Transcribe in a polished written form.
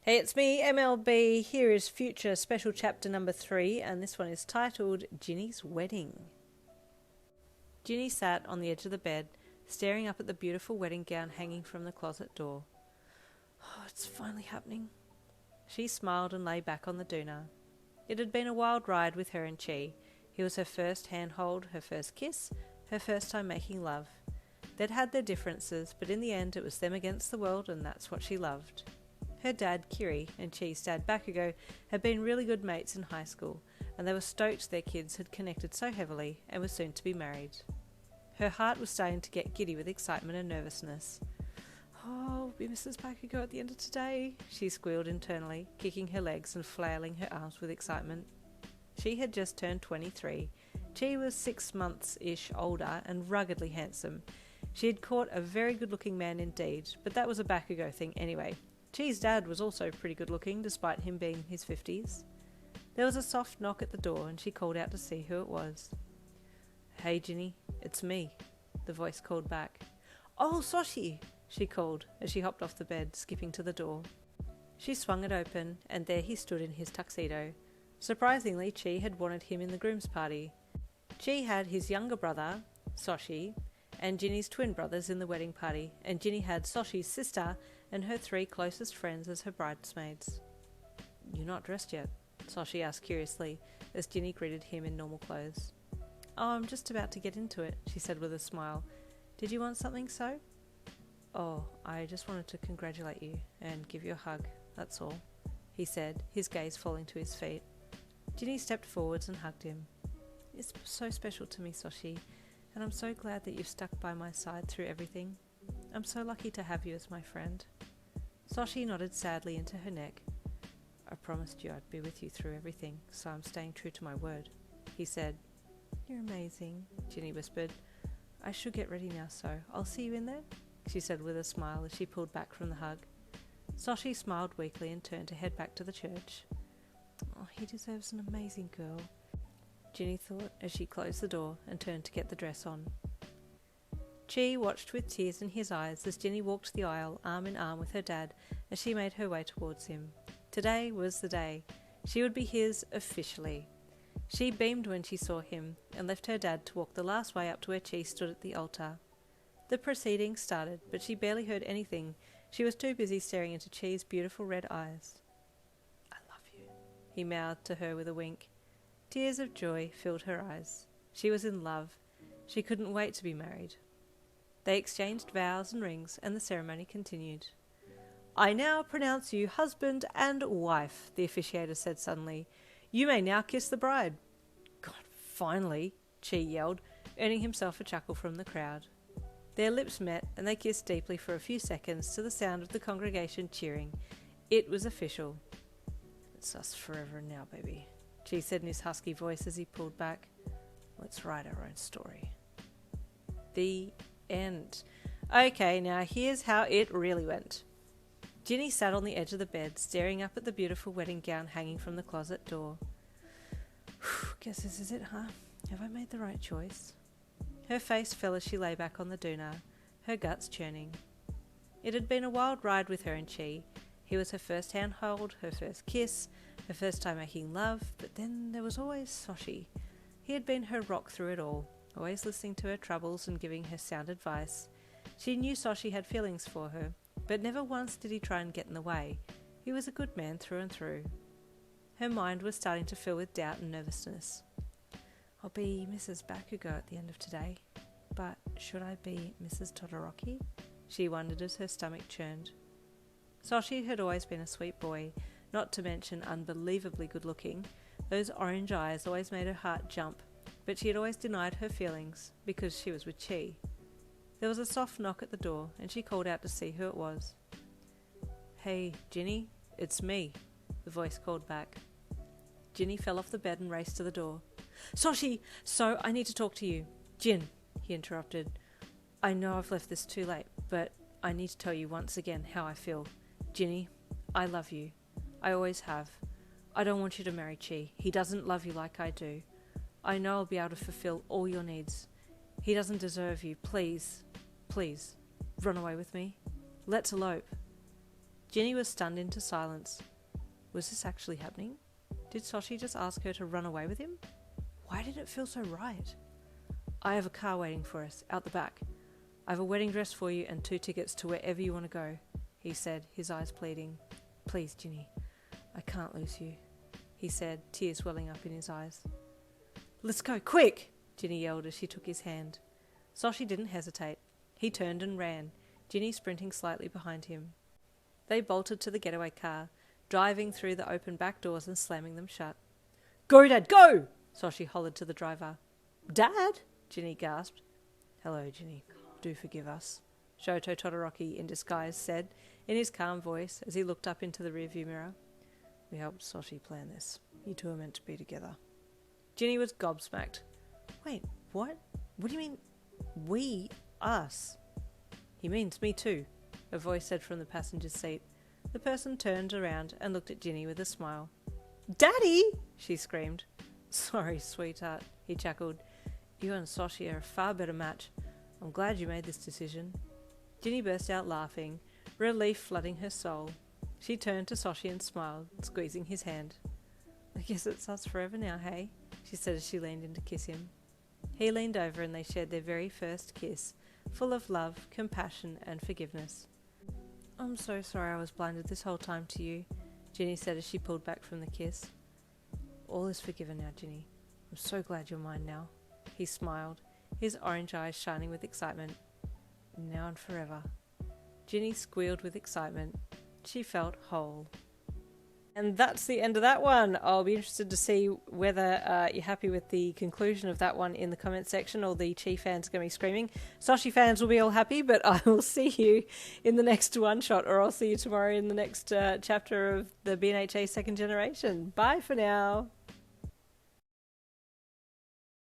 Hey, it's me, MLB. Here is future special chapter number 3, and this one is titled Jinny's Wedding. Jinny sat on the edge of the bed, staring up at the beautiful wedding gown hanging from the closet door. Oh, it's finally happening. She smiled and lay back on the doona. It had been a wild ride with her and Chi. He was her first handhold, her first kiss, her first time making love. They'd had their differences, but in the end it was them against the world, and that's what she loved. Her dad, Kiri, and Chi's dad, Bakugou, had been really good mates in high school, and they were stoked their kids had connected so heavily and were soon to be married. Her heart was starting to get giddy with excitement and nervousness. "Oh, I'll be Mrs. Bakugou at the end of today," she squealed internally, kicking her legs and flailing her arms with excitement. She had just turned 23. Chi was 6 months-ish older and ruggedly handsome. She had caught a very good-looking man indeed, but that was a Bakugou thing anyway. Chi's dad was also pretty good-looking, despite him being his 50s. There was a soft knock at the door, and she called out to see who it was. "Hey, Jinny, it's me," the voice called back. "Oh, Soshi!" she called, as she hopped off the bed, skipping to the door. She swung it open, and there he stood in his tuxedo. Surprisingly, Chi had wanted him in the groom's party. Chi had his younger brother, Soshi, and Jinny's twin brothers in the wedding party, and Jinny had Soshi's sister and her 3 closest friends as her bridesmaids. "You're not dressed yet?" Soshi asked curiously, as Jinny greeted him in normal clothes. "Oh, I'm just about to get into it," she said with a smile. "Did you want something so?" "Oh, I just wanted to congratulate you and give you a hug, that's all," he said, his gaze falling to his feet. Jinny stepped forwards and hugged him. "It's so special to me, Soshi, and I'm so glad that you've stuck by my side through everything. I'm so lucky to have you as my friend." Soshi nodded sadly into her neck. "I promised you I'd be with you through everything, so I'm staying true to my word," he said. "You're amazing," Jinny whispered. "I should get ready now, so I'll see you in there," she said with a smile as she pulled back from the hug. Soshi smiled weakly and turned to head back to the church. "Oh, he deserves an amazing girl," Jinny thought as she closed the door and turned to get the dress on. Chi watched with tears in his eyes as Jinny walked the aisle arm in arm with her dad as she made her way towards him. Today was the day. She would be his officially. She beamed when she saw him and left her dad to walk the last way up to where Chi stood at the altar. The proceedings started, but she barely heard anything. She was too busy staring into Chi's beautiful red eyes. "I love you," he mouthed to her with a wink. Tears of joy filled her eyes. She was in love. She couldn't wait to be married. They exchanged vows and rings, and the ceremony continued. "I now pronounce you husband and wife," the officiator said suddenly. "You may now kiss the bride." "God, finally," Chi yelled, earning himself a chuckle from the crowd. Their lips met, and they kissed deeply for a few seconds to the sound of the congregation cheering. It was official. "It's us forever now, baby," Chi said in his husky voice as he pulled back. "Let's write our own story." The end. Okay, now here's how it really went. Jinny sat on the edge of the bed, staring up at the beautiful wedding gown hanging from the closet door. "Guess this is it, huh? Have I made the right choice?" Her face fell as she lay back on the doona, her guts churning. It had been a wild ride with her and Chi. He was her first handhold, her first kiss, her first time making love, but then there was always Soshi. He had been her rock through it all, always listening to her troubles and giving her sound advice. She knew Soshi had feelings for her, but never once did he try and get in the way. He was a good man through and through. Her mind was starting to fill with doubt and nervousness. "I'll be Mrs. Bakugou at the end of today, but should I be Mrs. Todoroki?" she wondered as her stomach churned. Soshi had always been a sweet boy, not to mention unbelievably good looking. Those orange eyes always made her heart jump, but she had always denied her feelings because she was with Chi. There was a soft knock at the door, and she called out to see who it was. "Hey, Jinny, it's me," the voice called back. Jinny fell off the bed and raced to the door. "Soshi, so I need to talk to you." "Jin," he interrupted. "I know I've left this too late, but I need to tell you once again how I feel. Jinny, I love you. I always have. I don't want you to marry Chi. He doesn't love you like I do. I know I'll be able to fulfill all your needs. He doesn't deserve you. Please, please, run away with me. Let's elope." Jinny was stunned into silence. Was this actually happening? Did Soshi just ask her to run away with him? Why did it feel so right? I have a car waiting for us, out the back. I have a wedding dress for you and 2 tickets to wherever you want to go, he said, his eyes pleading. Please, Jinny, I can't lose you, he said, tears welling up in his eyes. Let's go, quick! Jinny yelled as she took his hand. Soshi didn't hesitate. He turned and ran, Jinny sprinting slightly behind him. They bolted to the getaway car, driving through the open back doors and slamming them shut. Go, Dad, go! Soshi hollered to the driver. Dad? Jinny gasped. Hello, Jinny. Do forgive us, Shoto Todoroki in disguise said in his calm voice as he looked up into the rearview mirror. We helped Soshi plan this. You two are meant to be together. Jinny was gobsmacked. Wait, what? What do you mean, we? Us? He means me too, a voice said from the passenger's seat. The person turned around and looked at Jinny with a smile. Daddy! She screamed. Sorry, sweetheart, he chuckled. You and Soshi are a far better match. I'm glad you made this decision. Jinny burst out laughing, relief flooding her soul. She turned to Soshi and smiled, squeezing his hand. I guess it's us forever now, hey? She said as she leaned in to kiss him. He leaned over and they shared their very first kiss, full of love, compassion and forgiveness. I'm so sorry I was blinded this whole time to you, Jinny said as she pulled back from the kiss. All is forgiven now, Jinny. I'm so glad you're mine now. He smiled, his orange eyes shining with excitement. Now and forever. Jinny squealed with excitement. She felt whole. And that's the end of that one. I'll be interested to see whether you're happy with the conclusion of that one in the comments section, or the Chi fans are going to be screaming. Soshi fans will be all happy, but I will see you in the next one-shot, or I'll see you tomorrow in the next chapter of the BNHA second generation. Bye for now.